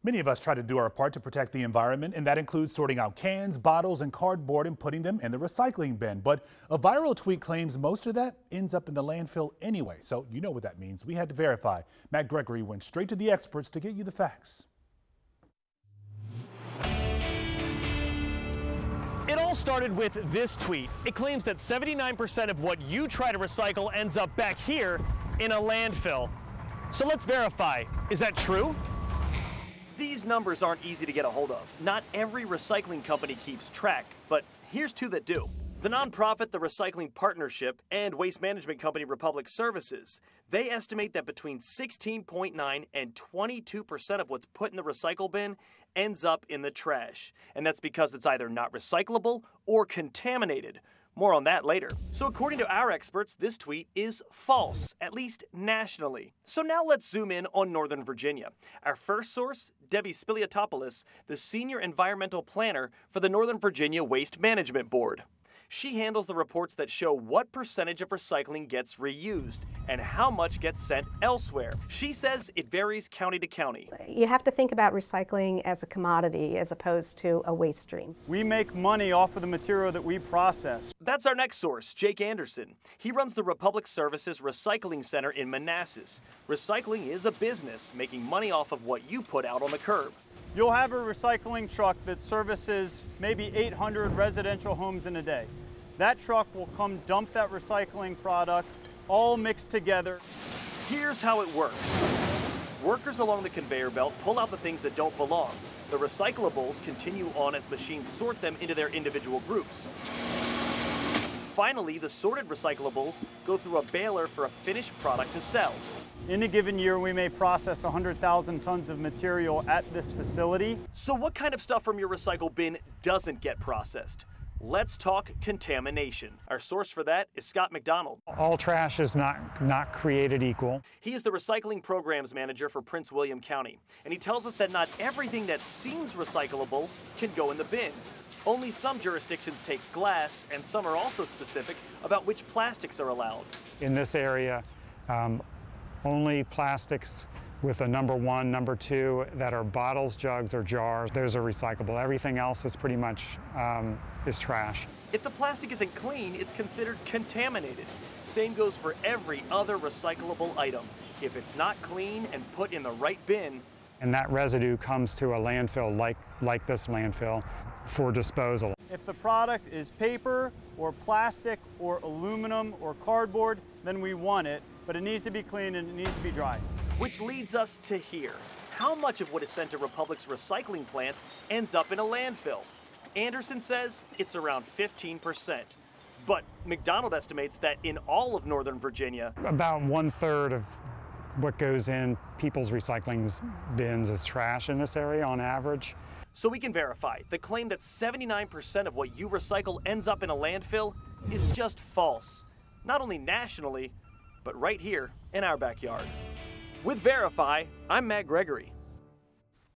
Many of us try to do our part to protect the environment, and that includes sorting out cans, bottles, and cardboard and putting them in the recycling bin. But a viral tweet claims most of that ends up in the landfill anyway. So you know what that means. We had to verify. Matt Gregory went straight to the experts to get you the facts. It all started with this tweet. It claims that 79% of what you try to recycle ends up back here in a landfill. So let's verify. Is that true? These numbers aren't easy to get a hold of. Not every recycling company keeps track, but here's two that do. The nonprofit The Recycling Partnership and waste management company Republic Services. They estimate that between 16.9 and 22% of what's put in the recycle bin ends up in the trash. And that's because it's either not recyclable or contaminated. More on that later. So according to our experts, this tweet is false, at least nationally. So now let's zoom in on Northern Virginia. Our first source, Debbie Spiliotopoulos, the Senior Environmental Planner for the Northern Virginia Waste Management Board. She handles the reports that show what percentage of recycling gets reused and how much gets sent elsewhere. She says it varies county to county. You have to think about recycling as a commodity as opposed to a waste stream. We make money off of the material that we process. That's our next source, Jake Anderson. He runs the Republic Services Recycling Center in Manassas. Recycling is a business, making money off of what you put out on the curb. You'll have a recycling truck that services maybe 800 residential homes in a day. That truck will come dump that recycling product all mixed together. Here's how it works. Workers along the conveyor belt pull out the things that don't belong. The recyclables continue on as machines sort them into their individual groups. Finally, the sorted recyclables go through a baler for a finished product to sell. In a given year, we may process 100,000 tons of material at this facility. So what kind of stuff from your recycle bin doesn't get processed? Let's talk contamination. Our source for that is Scott McDonald. All trash is not created equal. He is the recycling programs manager for Prince William County, and he tells us that not everything that seems recyclable can go in the bin. Only some jurisdictions take glass, and some are also specific about which plastics are allowed. In this area, only plastics with a number 1, number 2 that are bottles, jugs, or jars, those are recyclable. Everything else is pretty much is trash. If the plastic isn't clean, it's considered contaminated. Same goes for every other recyclable item. If it's not clean and put in the right bin, and that residue comes to a landfill like this landfill for disposal. If the product is paper or plastic or aluminum or cardboard, then we want it, but it needs to be clean and it needs to be dry. Which leads us to here. How much of what is sent to Republic's recycling plant ends up in a landfill? Anderson says it's around 15%. But McDonald estimates that in all of Northern Virginia, about 1/3 of what goes in people's recycling bins is trash in this area on average. So we can verify the claim that 79% of what you recycle ends up in a landfill is just false. Not only nationally, but right here in our backyard. With Verify, I'm Matt Gregory.